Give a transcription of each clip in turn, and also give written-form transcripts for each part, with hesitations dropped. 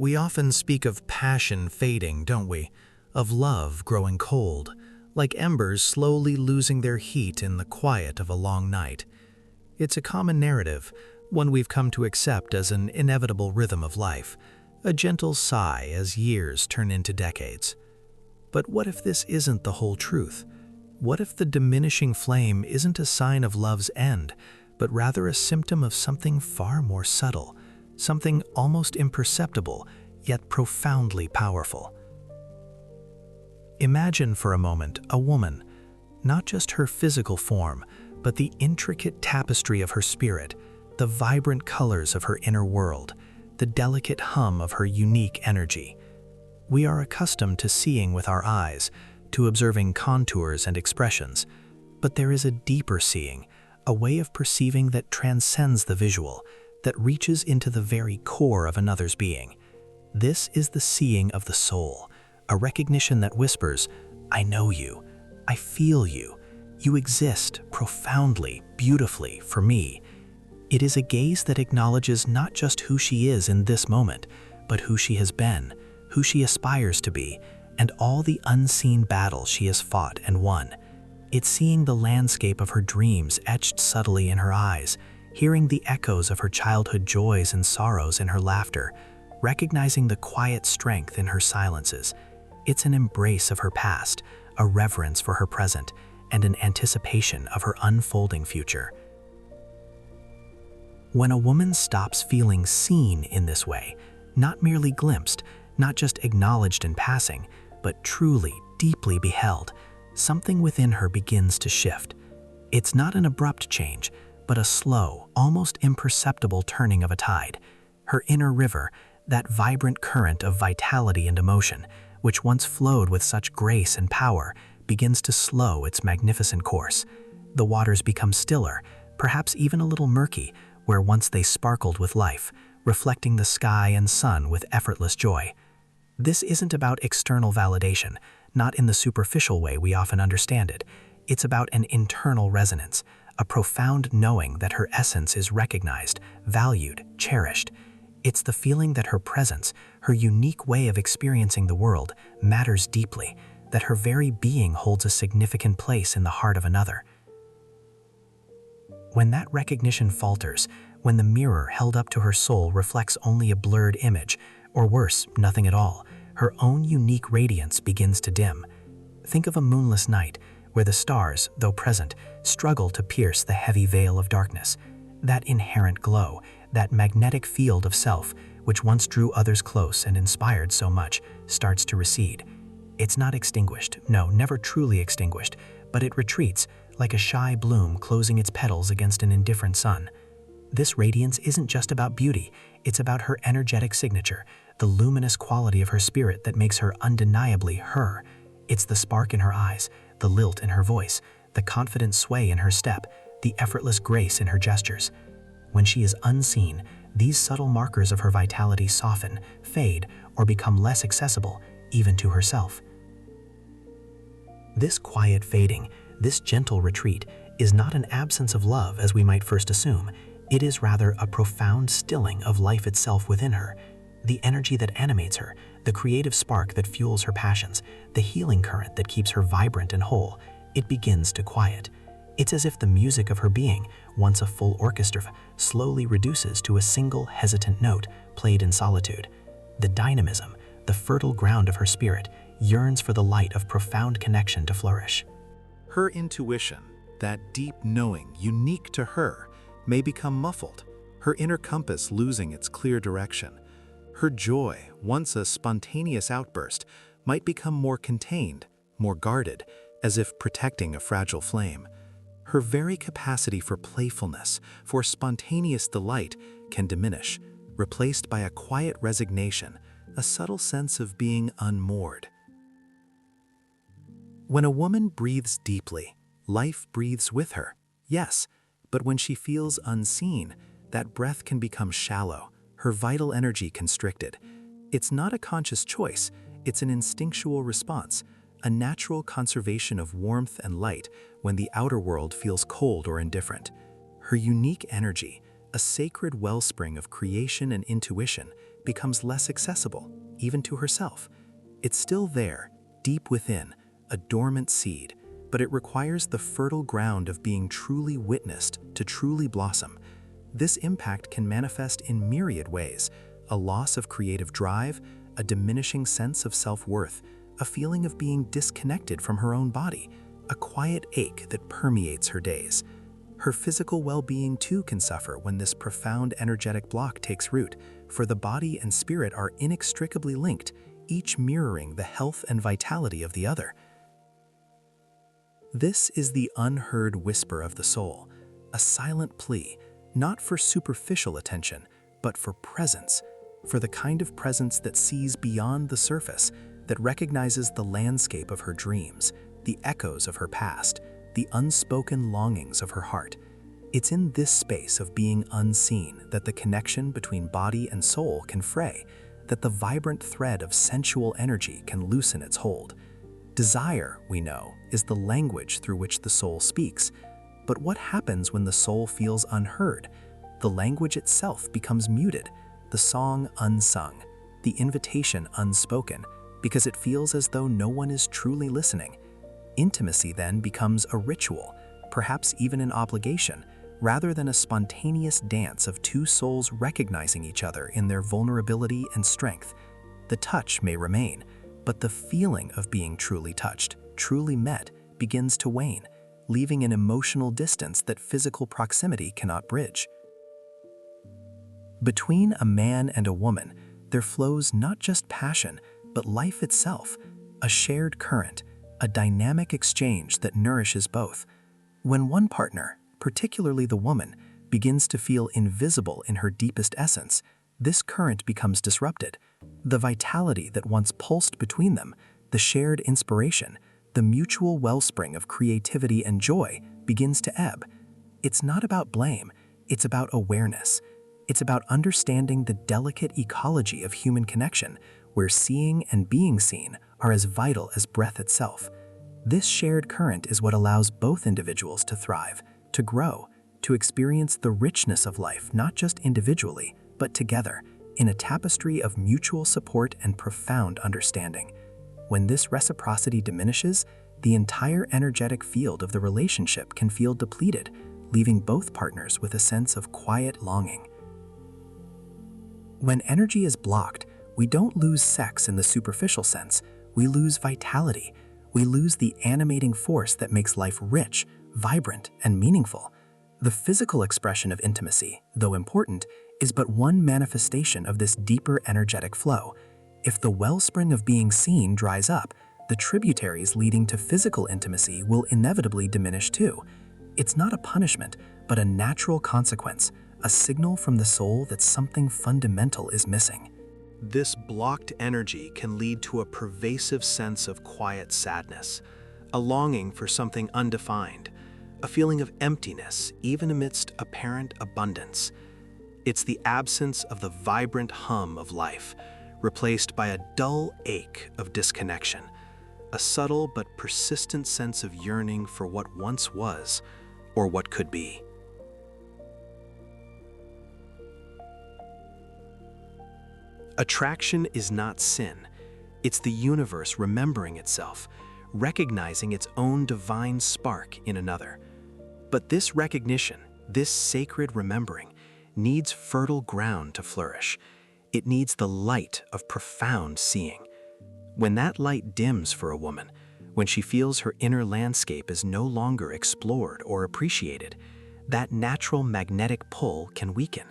We often speak of passion fading, don't we? Of love growing cold, like embers slowly losing their heat in the quiet of a long night. It's a common narrative, one we've come to accept as an inevitable rhythm of life, a gentle sigh as years turn into decades. But what if this isn't the whole truth? What if the diminishing flame isn't a sign of love's end, but rather a symptom of something far more subtle, something almost imperceptible, yet profoundly powerful? Imagine for a moment a woman, not just her physical form, but the intricate tapestry of her spirit, the vibrant colors of her inner world, the delicate hum of her unique energy. We are accustomed to seeing with our eyes, to observing contours and expressions, but there is a deeper seeing, a way of perceiving that transcends the visual, that reaches into the very core of another's being. This is the seeing of the soul, a recognition that whispers, "I know you, I feel you, you exist profoundly, beautifully for me." It is a gaze that acknowledges not just who she is in this moment, but who she has been, who she aspires to be, and all the unseen battles she has fought and won. It's seeing the landscape of her dreams etched subtly in her eyes, hearing the echoes of her childhood joys and sorrows in her laughter, recognizing the quiet strength in her silences. It's an embrace of her past, a reverence for her present, and an anticipation of her unfolding future. When a woman stops feeling seen in this way, not merely glimpsed, not just acknowledged in passing, but truly, deeply beheld, something within her begins to shift. It's not an abrupt change, but a slow, almost imperceptible turning of a tide. Her inner river, that vibrant current of vitality and emotion, which once flowed with such grace and power, begins to slow its magnificent course. The waters become stiller, perhaps even a little murky, where once they sparkled with life, reflecting the sky and sun with effortless joy. This isn't about external validation, not in the superficial way we often understand it. It's about an internal resonance, a profound knowing that her essence is recognized, valued, cherished. It's the feeling that her presence, her unique way of experiencing the world, matters deeply, that her very being holds a significant place in the heart of another. When that recognition falters, when the mirror held up to her soul reflects only a blurred image, or worse, nothing at all, her own unique radiance begins to dim. Think of a moonless night, where the stars, though present, struggle to pierce the heavy veil of darkness. That inherent glow, that magnetic field of self, which once drew others close and inspired so much, starts to recede. It's not extinguished, no, never truly extinguished, but it retreats, like a shy bloom closing its petals against an indifferent sun. This radiance isn't just about beauty, it's about her energetic signature, the luminous quality of her spirit that makes her undeniably her. It's the spark in her eyes, the lilt in her voice, the confident sway in her step, the effortless grace in her gestures. When she is unseen, these subtle markers of her vitality soften, fade, or become less accessible, even to herself. This quiet fading, this gentle retreat, is not an absence of love as we might first assume. It is rather a profound stilling of life itself within her. The energy that animates her, the creative spark that fuels her passions, the healing current that keeps her vibrant and whole, it begins to quiet. It's as if the music of her being, once a full orchestra, slowly reduces to a single hesitant note played in solitude. The dynamism, the fertile ground of her spirit, yearns for the light of profound connection to flourish. Her intuition, that deep knowing unique to her, may become muffled, her inner compass losing its clear direction. Her joy, once a spontaneous outburst, might become more contained, more guarded, as if protecting a fragile flame. Her very capacity for playfulness, for spontaneous delight, can diminish, replaced by a quiet resignation, a subtle sense of being unmoored. When a woman breathes deeply, life breathes with her, yes, but when she feels unseen, that breath can become shallow, her vital energy constricted. It's not a conscious choice, it's an instinctual response, a natural conservation of warmth and light when the outer world feels cold or indifferent. Her unique energy, a sacred wellspring of creation and intuition, becomes less accessible, even to herself. It's still there, deep within, a dormant seed, but it requires the fertile ground of being truly witnessed to truly blossom. This impact can manifest in myriad ways: a loss of creative drive, a diminishing sense of self-worth, a feeling of being disconnected from her own body, a quiet ache that permeates her days. Her physical well-being too can suffer when this profound energetic block takes root, for the body and spirit are inextricably linked, each mirroring the health and vitality of the other. This is the unheard whisper of the soul, a silent plea, not for superficial attention, but for presence, for the kind of presence that sees beyond the surface, that recognizes the landscape of her dreams, the echoes of her past, the unspoken longings of her heart. It's in this space of being unseen that the connection between body and soul can fray, that the vibrant thread of sensual energy can loosen its hold. Desire, we know, is the language through which the soul speaks. But what happens when the soul feels unheard? The language itself becomes muted, the song unsung, the invitation unspoken, because it feels as though no one is truly listening. Intimacy then becomes a ritual, perhaps even an obligation, rather than a spontaneous dance of two souls recognizing each other in their vulnerability and strength. The touch may remain, but the feeling of being truly touched, truly met, begins to wane, leaving an emotional distance that physical proximity cannot bridge. Between a man and a woman, there flows not just passion, but life itself, a shared current, a dynamic exchange that nourishes both. When one partner, particularly the woman, begins to feel invisible in her deepest essence, this current becomes disrupted. The vitality that once pulsed between them, the shared inspiration, the mutual wellspring of creativity and joy begins to ebb. It's not about blame, it's about awareness. It's about understanding the delicate ecology of human connection, where seeing and being seen are as vital as breath itself. This shared current is what allows both individuals to thrive, to grow, to experience the richness of life not just individually, but together, in a tapestry of mutual support and profound understanding. When this reciprocity diminishes, the entire energetic field of the relationship can feel depleted, leaving both partners with a sense of quiet longing. When energy is blocked, we don't lose sex in the superficial sense, we lose vitality. We lose the animating force that makes life rich, vibrant, and meaningful. The physical expression of intimacy, though important, is but one manifestation of this deeper energetic flow. If the wellspring of being seen dries up, the tributaries leading to physical intimacy will inevitably diminish too. It's not a punishment, but a natural consequence, a signal from the soul that something fundamental is missing. This blocked energy can lead to a pervasive sense of quiet sadness, a longing for something undefined, a feeling of emptiness even amidst apparent abundance. It's the absence of the vibrant hum of life, replaced by a dull ache of disconnection, a subtle but persistent sense of yearning for what once was or what could be. Attraction is not sin. It's the universe remembering itself, recognizing its own divine spark in another. But this recognition, this sacred remembering, needs fertile ground to flourish. It needs the light of profound seeing. When that light dims for a woman, when she feels her inner landscape is no longer explored or appreciated, that natural magnetic pull can weaken.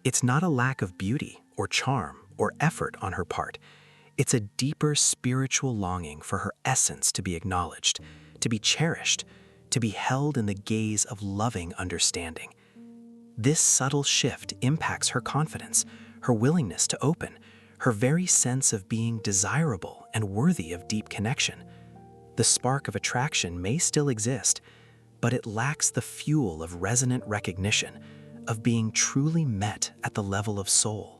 It's not a lack of beauty or charm or effort on her part. It's a deeper spiritual longing for her essence to be acknowledged, to be cherished, to be held in the gaze of loving understanding. This subtle shift impacts her confidence, her willingness to open, her very sense of being desirable and worthy of deep connection. The spark of attraction may still exist, but it lacks the fuel of resonant recognition, of being truly met at the level of soul.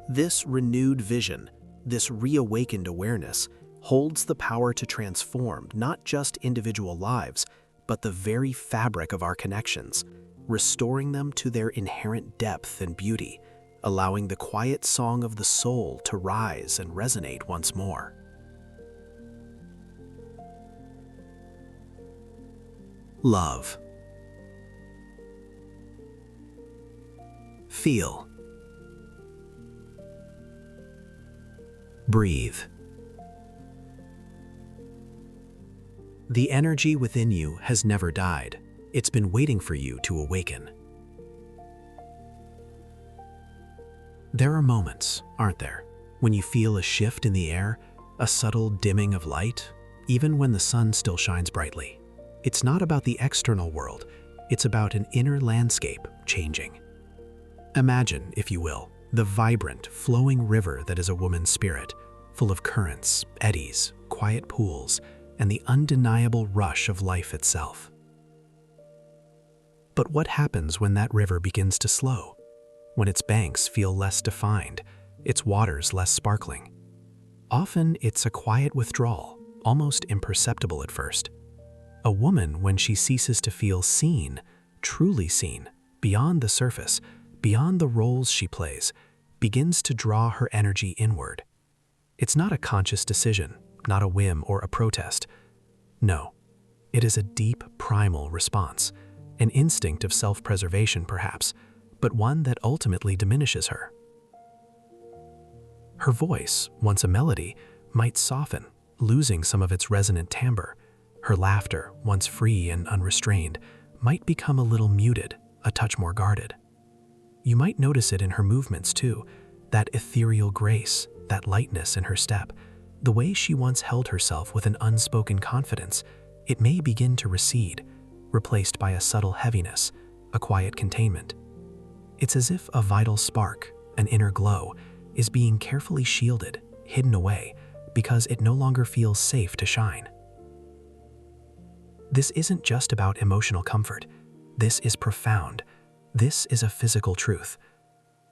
This renewed vision, this reawakened awareness, holds the power to transform not just individual lives, but the very fabric of our connections, restoring them to their inherent depth and beauty, allowing the quiet song of the soul to rise and resonate once more. Love. Feel. Breathe. The energy within you has never died. It's been waiting for you to awaken. There are moments, aren't there, when you feel a shift in the air, a subtle dimming of light, even when the sun still shines brightly. It's not about the external world, it's about an inner landscape changing. Imagine, if you will, the vibrant, flowing river that is a woman's spirit, full of currents, eddies, quiet pools, and the undeniable rush of life itself. But what happens when that river begins to slow? When its banks feel less defined, its waters less sparkling? Often it's a quiet withdrawal, almost imperceptible at first. A woman, when she ceases to feel seen, truly seen, beyond the surface, beyond the roles she plays, begins to draw her energy inward. It's not a conscious decision, not a whim or a protest. No, it is a deep, primal response, an instinct of self-preservation perhaps, but one that ultimately diminishes her. Her voice, once a melody, might soften, losing some of its resonant timbre. Her laughter, once free and unrestrained, might become a little muted, a touch more guarded. You might notice it in her movements too, that ethereal grace, that lightness in her step, the way she once held herself with an unspoken confidence. It may begin to recede, replaced by a subtle heaviness, a quiet containment. It's as if a vital spark, an inner glow, is being carefully shielded, hidden away, because it no longer feels safe to shine. This isn't just about emotional comfort. This is profound. This is a physical truth.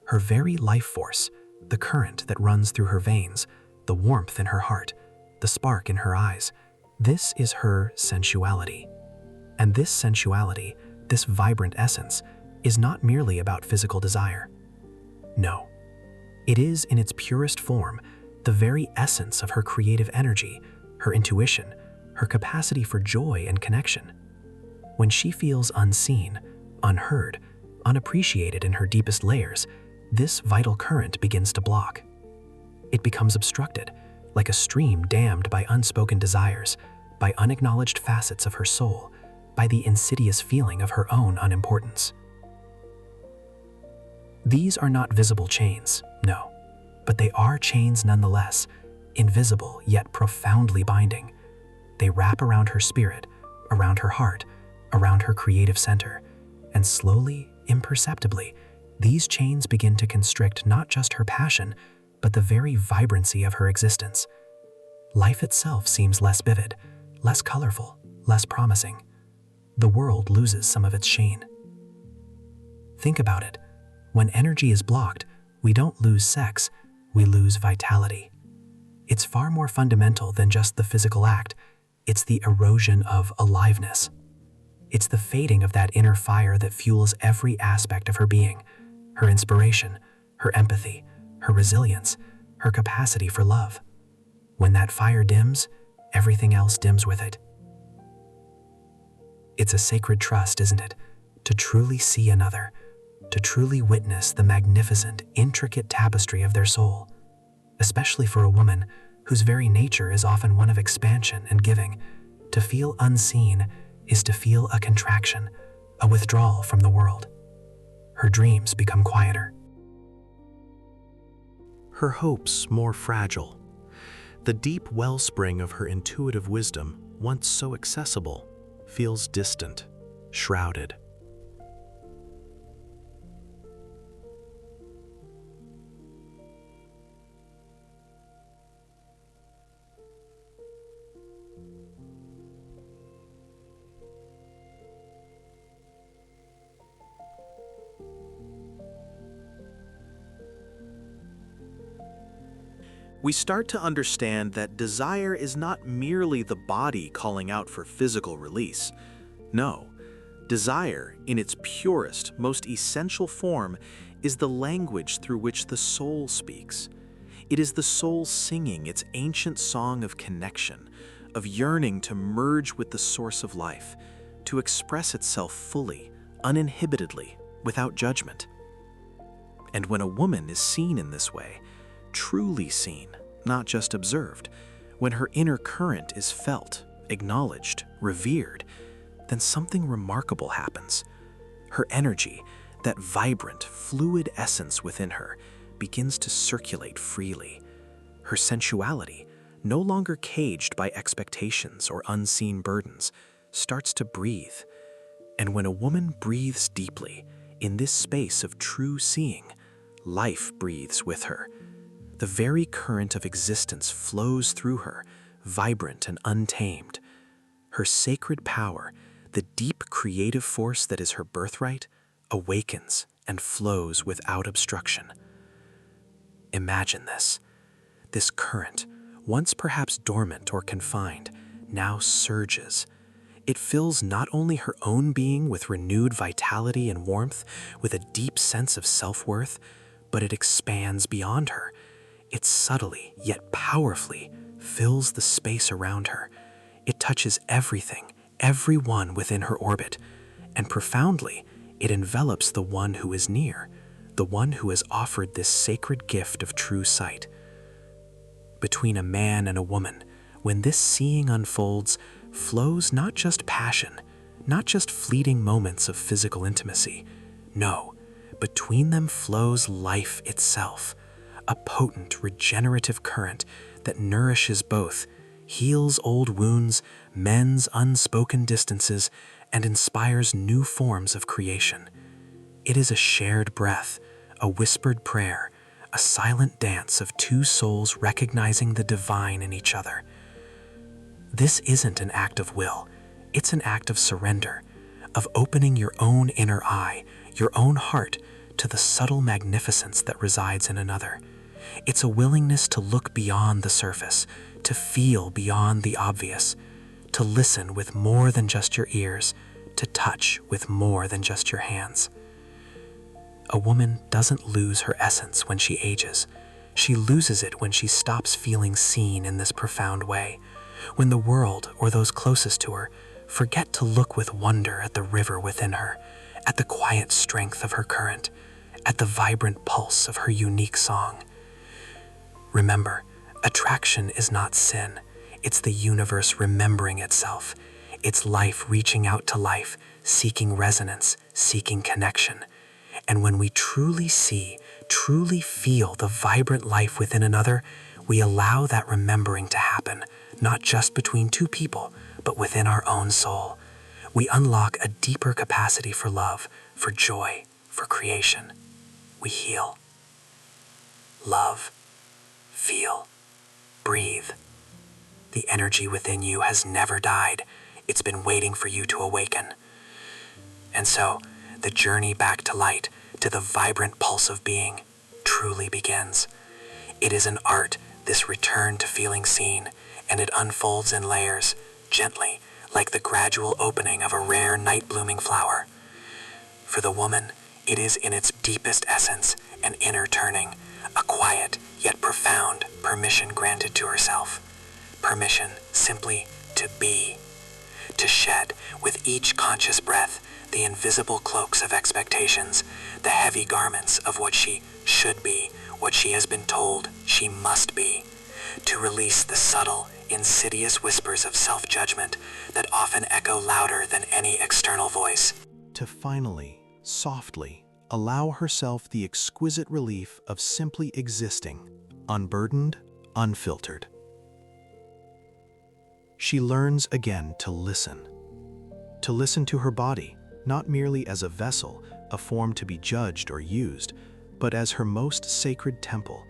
Her very life force, the current that runs through her veins, the warmth in her heart, the spark in her eyes, this is her sensuality. And this sensuality, this vibrant essence, is not merely about physical desire. No, it is in its purest form, the very essence of her creative energy, her intuition, her capacity for joy and connection. When she feels unseen, unheard, unappreciated in her deepest layers, this vital current begins to block. It becomes obstructed, like a stream dammed by unspoken desires, by unacknowledged facets of her soul, by the insidious feeling of her own unimportance. These are not visible chains, no, but they are chains nonetheless, invisible yet profoundly binding. They wrap around her spirit, around her heart, around her creative center, and slowly, imperceptibly, these chains begin to constrict not just her passion, but the very vibrancy of her existence. Life itself seems less vivid, less colorful, less promising. The world loses some of its sheen. Think about it. When energy is blocked, we don't lose sex, we lose vitality. It's far more fundamental than just the physical act. It's the erosion of aliveness. It's the fading of that inner fire that fuels every aspect of her being, her inspiration, her empathy, her resilience, her capacity for love. When that fire dims, everything else dims with it. It's a sacred trust, isn't it? To truly see another, to truly witness the magnificent, intricate tapestry of their soul, especially for a woman whose very nature is often one of expansion and giving. To feel unseen is to feel a contraction, a withdrawal from the world. Her dreams become quieter. Her hopes more fragile. The deep wellspring of her intuitive wisdom, once so accessible, feels distant, shrouded. we start to understand that desire is not merely the body calling out for physical release. No, desire, in its purest, most essential form, is the language through which the soul speaks. It is the soul singing its ancient song of connection, of yearning to merge with the source of life, to express itself fully, uninhibitedly, without judgment. And when a woman is seen in this way, truly seen, not just observed, when her inner current is felt, acknowledged, revered, then something remarkable happens. Her energy, that vibrant, fluid essence within her, begins to circulate freely. Her sensuality, no longer caged by expectations or unseen burdens, starts to breathe. And when a woman breathes deeply, in this space of true seeing, life breathes with her. The very current of existence flows through her, vibrant and untamed. Her sacred power, the deep creative force that is her birthright, awakens and flows without obstruction. Imagine this. This current, once perhaps dormant or confined, now surges. It fills not only her own being with renewed vitality and warmth, with a deep sense of self-worth, but it expands beyond her. It subtly, yet powerfully, fills the space around her. It touches everything, everyone within her orbit, and profoundly, it envelops the one who is near, the one who has offered this sacred gift of true sight. Between a man and a woman, when this seeing unfolds, flows not just passion, not just fleeting moments of physical intimacy. No, between them flows life itself, a potent regenerative current that nourishes both, heals old wounds, mends unspoken distances, and inspires new forms of creation. It is a shared breath, a whispered prayer, a silent dance of two souls recognizing the divine in each other. This isn't an act of will, it's an act of surrender, of opening your own inner eye, your own heart, to the subtle magnificence that resides in another. It's a willingness to look beyond the surface, to feel beyond the obvious, to listen with more than just your ears, to touch with more than just your hands. A woman doesn't lose her essence when she ages. She loses it when she stops feeling seen in this profound way, when the world or those closest to her forget to look with wonder at the river within her, at the quiet strength of her current, at the vibrant pulse of her unique song. Remember, attraction is not sin. It's the universe remembering itself. It's life reaching out to life, seeking resonance, seeking connection. And when we truly see, truly feel the vibrant life within another, we allow that remembering to happen, not just between two people, but within our own soul. We unlock a deeper capacity for love, for joy, for creation. We heal. Love. Feel. Breathe. The energy within you has never died. It's been waiting for you to awaken. And so, the journey back to light, to the vibrant pulse of being, truly begins. It is an art, this return to feeling seen, and it unfolds in layers, gently, like the gradual opening of a rare night-blooming flower. For the woman, it is in its deepest essence an inner turning, a quiet yet profound permission granted to herself. Permission simply to be, to shed with each conscious breath the invisible cloaks of expectations, the heavy garments of what she should be, what she has been told she must be, to release the subtle, insidious whispers of self-judgment that often echo louder than any external voice. To finally, softly, allow herself the exquisite relief of simply existing, unburdened, unfiltered. She learns again to listen to her body, not merely as a vessel, a form to be judged or used, but as her most sacred temple,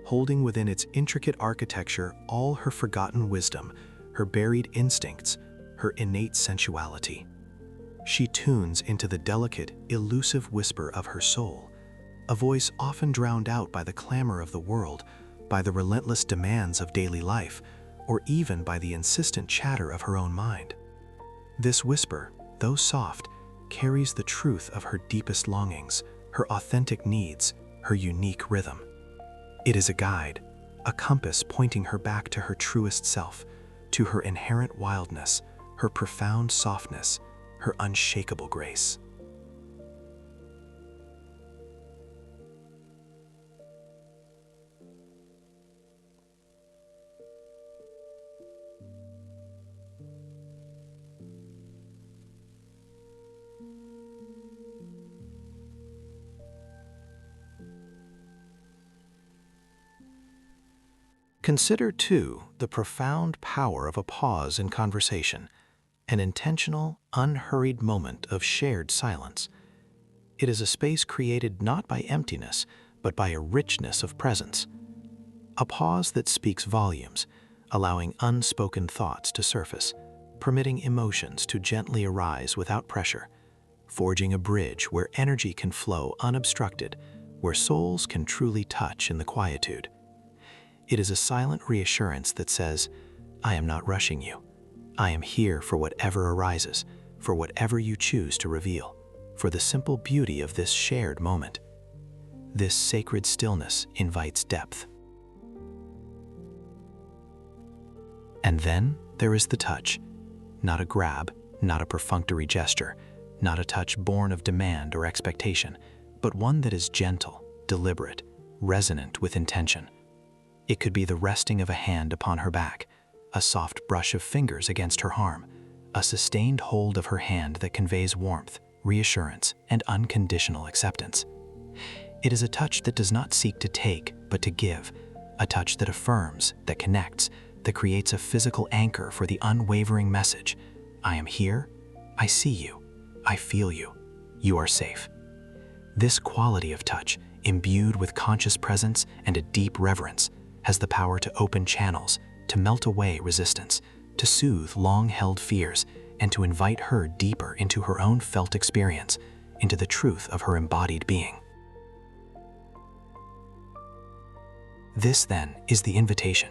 holding within its intricate architecture all her forgotten wisdom, her buried instincts, her innate sensuality. She tunes into the delicate, elusive whisper of her soul, a voice often drowned out by the clamor of the world, by the relentless demands of daily life, or even by the insistent chatter of her own mind. This whisper, though soft, carries the truth of her deepest longings, her authentic needs, her unique rhythm. It is a guide, a compass pointing her back to her truest self, to her inherent wildness, her profound softness, her unshakable grace. Consider, too, the profound power of a pause in conversation, an intentional, unhurried moment of shared silence. It is a space created not by emptiness, but by a richness of presence. A pause that speaks volumes, allowing unspoken thoughts to surface, permitting emotions to gently arise without pressure, forging a bridge where energy can flow unobstructed, where souls can truly touch in the quietude. It is a silent reassurance that says, I am not rushing you. I am here for whatever arises, for whatever you choose to reveal, for the simple beauty of this shared moment. This sacred stillness invites depth. And then there is the touch, not a grab, not a perfunctory gesture, not a touch born of demand or expectation, but one that is gentle, deliberate, resonant with intention. It could be the resting of a hand upon her back, a soft brush of fingers against her arm, a sustained hold of her hand that conveys warmth, reassurance, and unconditional acceptance. It is a touch that does not seek to take, but to give, a touch that affirms, that connects, that creates a physical anchor for the unwavering message, I am here, I see you, I feel you, you are safe. This quality of touch, imbued with conscious presence and a deep reverence, has the power to open channels, to melt away resistance, to soothe long-held fears, and to invite her deeper into her own felt experience, into the truth of her embodied being. This, then, is the invitation,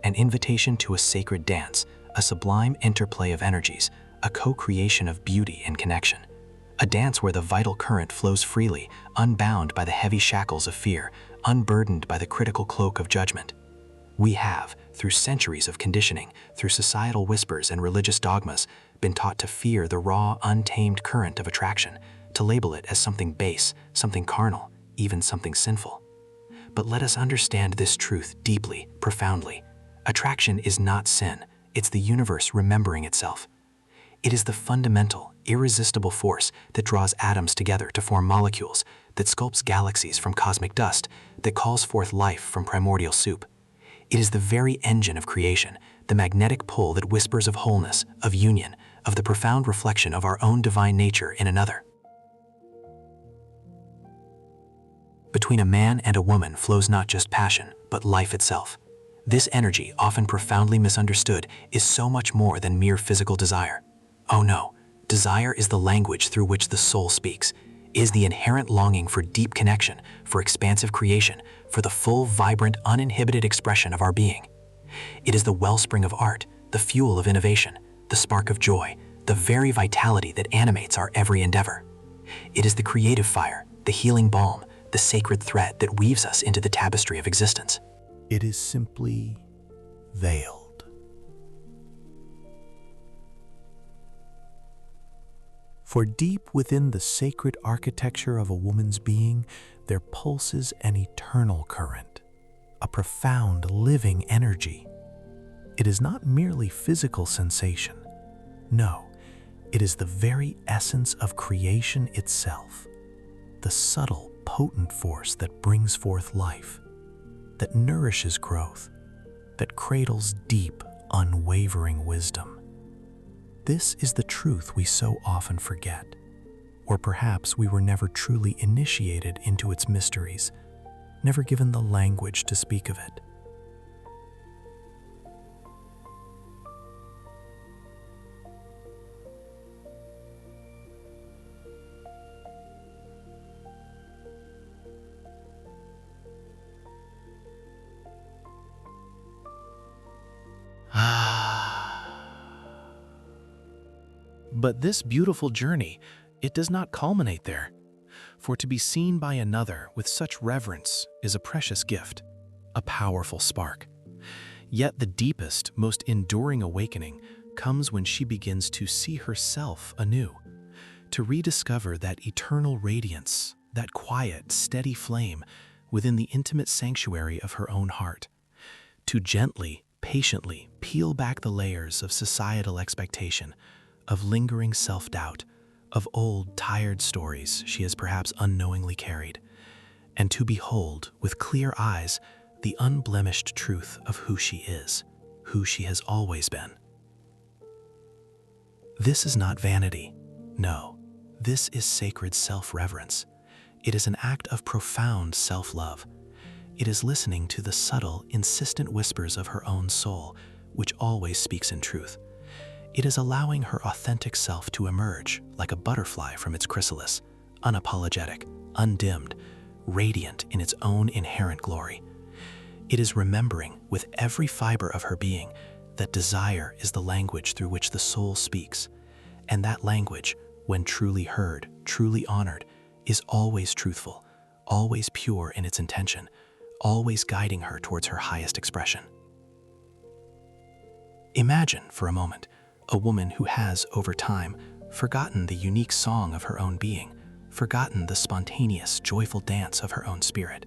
an invitation to a sacred dance, a sublime interplay of energies, a co-creation of beauty and connection, a dance where the vital current flows freely, unbound by the heavy shackles of fear, unburdened by the critical cloak of judgment. We have, through centuries of conditioning, through societal whispers and religious dogmas, been taught to fear the raw, untamed current of attraction, to label it as something base, something carnal, even something sinful. But let us understand this truth deeply, profoundly. Attraction is not sin, it's the universe remembering itself. It is the fundamental, irresistible force that draws atoms together to form molecules, that sculpts galaxies from cosmic dust, that calls forth life from primordial soup. It is the very engine of creation, the magnetic pull that whispers of wholeness, of union, of the profound reflection of our own divine nature in another. Between a man and a woman flows not just passion, but life itself. This energy, often profoundly misunderstood, is so much more than mere physical desire. Oh no, desire is the language through which the soul speaks, is the inherent longing for deep connection, for expansive creation, for the full, vibrant, uninhibited expression of our being. It is the wellspring of art, the fuel of innovation, the spark of joy, the very vitality that animates our every endeavor. It is the creative fire, the healing balm, the sacred thread that weaves us into the tapestry of existence. It is simply veiled. For deep within the sacred architecture of a woman's being, there pulses an eternal current, a profound living energy. It is not merely physical sensation. No, it is the very essence of creation itself, the subtle, potent force that brings forth life, that nourishes growth, that cradles deep, unwavering wisdom. This is the truth we so often forget, or perhaps we were never truly initiated into its mysteries, never given the language to speak of it. But this beautiful journey, it does not culminate there. For to be seen by another with such reverence is a precious gift, a powerful spark. Yet the deepest, most enduring awakening comes when she begins to see herself anew, to rediscover that eternal radiance, that quiet, steady flame within the intimate sanctuary of her own heart, to gently, patiently peel back the layers of societal expectation, of lingering self-doubt, of old, tired stories she has perhaps unknowingly carried, and to behold with clear eyes the unblemished truth of who she is, who she has always been. This is not vanity. No, this is sacred self-reverence. It is an act of profound self-love. It is listening to the subtle, insistent whispers of her own soul, which always speaks in truth. It is allowing her authentic self to emerge like a butterfly from its chrysalis, unapologetic, undimmed, radiant in its own inherent glory. It is remembering with every fiber of her being that desire is the language through which the soul speaks, and that language, when truly heard, truly honored, is always truthful, always pure in its intention, always guiding her towards her highest expression. Imagine, for a moment, a woman who has, over time, forgotten the unique song of her own being, forgotten the spontaneous, joyful dance of her own spirit.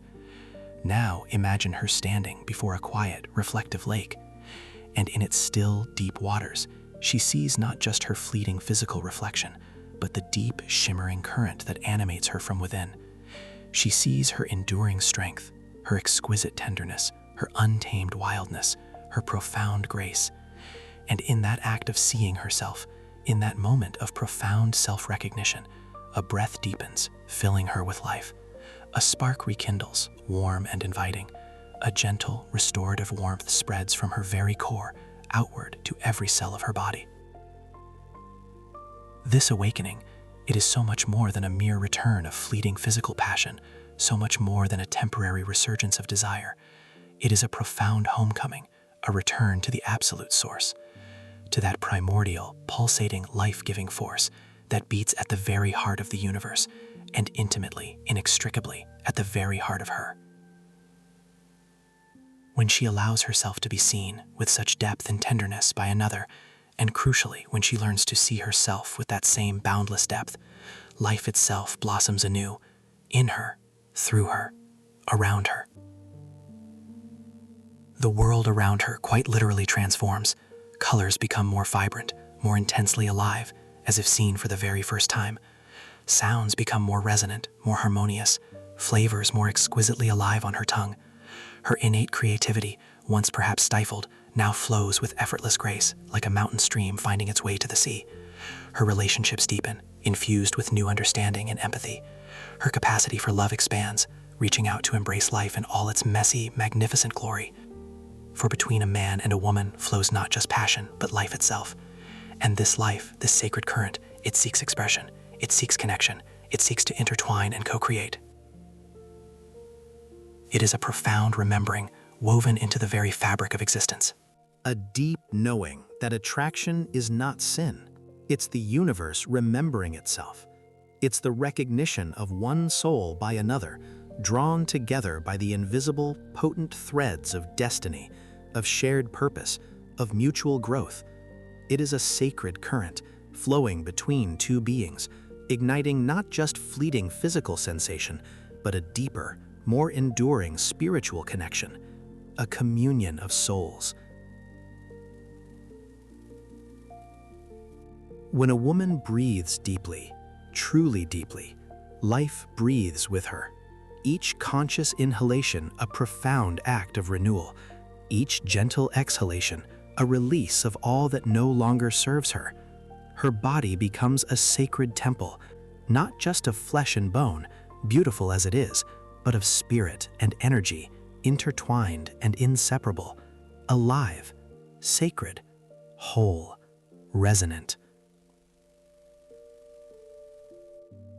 Now imagine her standing before a quiet, reflective lake, and in its still, deep waters, she sees not just her fleeting physical reflection, but the deep, shimmering current that animates her from within. She sees her enduring strength, her exquisite tenderness, her untamed wildness, her profound grace. And in that act of seeing herself, in that moment of profound self-recognition, a breath deepens, filling her with life. A spark rekindles, warm and inviting. A gentle, restorative warmth spreads from her very core, outward to every cell of her body. This awakening, it is so much more than a mere return of fleeting physical passion, so much more than a temporary resurgence of desire. It is a profound homecoming, a return to the absolute source, to that primordial, pulsating, life-giving force that beats at the very heart of the universe and intimately, inextricably, at the very heart of her. When she allows herself to be seen with such depth and tenderness by another, and crucially, when she learns to see herself with that same boundless depth, life itself blossoms anew, in her, through her, around her. The world around her quite literally transforms. Colors become more vibrant, more intensely alive, as if seen for the very first time. Sounds become more resonant, more harmonious, flavors more exquisitely alive on her tongue. Her innate creativity, once perhaps stifled, now flows with effortless grace, like a mountain stream finding its way to the sea. Her relationships deepen, infused with new understanding and empathy. Her capacity for love expands, reaching out to embrace life in all its messy, magnificent glory. For between a man and a woman flows not just passion, but life itself. And this life, this sacred current, it seeks expression, it seeks connection, it seeks to intertwine and co-create. It is a profound remembering, woven into the very fabric of existence. A deep knowing that attraction is not sin. It's the universe remembering itself. It's the recognition of one soul by another, drawn together by the invisible, potent threads of destiny, of shared purpose, of mutual growth. It is a sacred current, flowing between two beings, igniting not just fleeting physical sensation, but a deeper, more enduring spiritual connection, a communion of souls. When a woman breathes deeply, truly deeply, life breathes with her. Each conscious inhalation a profound act of renewal, each gentle exhalation a release of all that no longer serves her. Her body becomes a sacred temple, not just of flesh and bone, beautiful as it is, but of spirit and energy, intertwined and inseparable, alive, sacred, whole, resonant.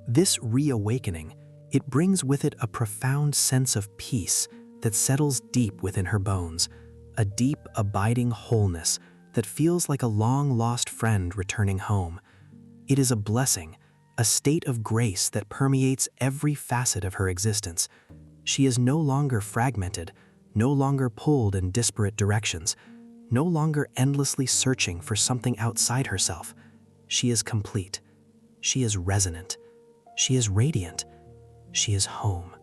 This reawakening, it brings with it a profound sense of peace that settles deep within her bones, a deep, abiding wholeness that feels like a long-lost friend returning home. It is a blessing, a state of grace that permeates every facet of her existence. She is no longer fragmented, no longer pulled in disparate directions, no longer endlessly searching for something outside herself. She is complete. She is resonant. She is radiant. She is home.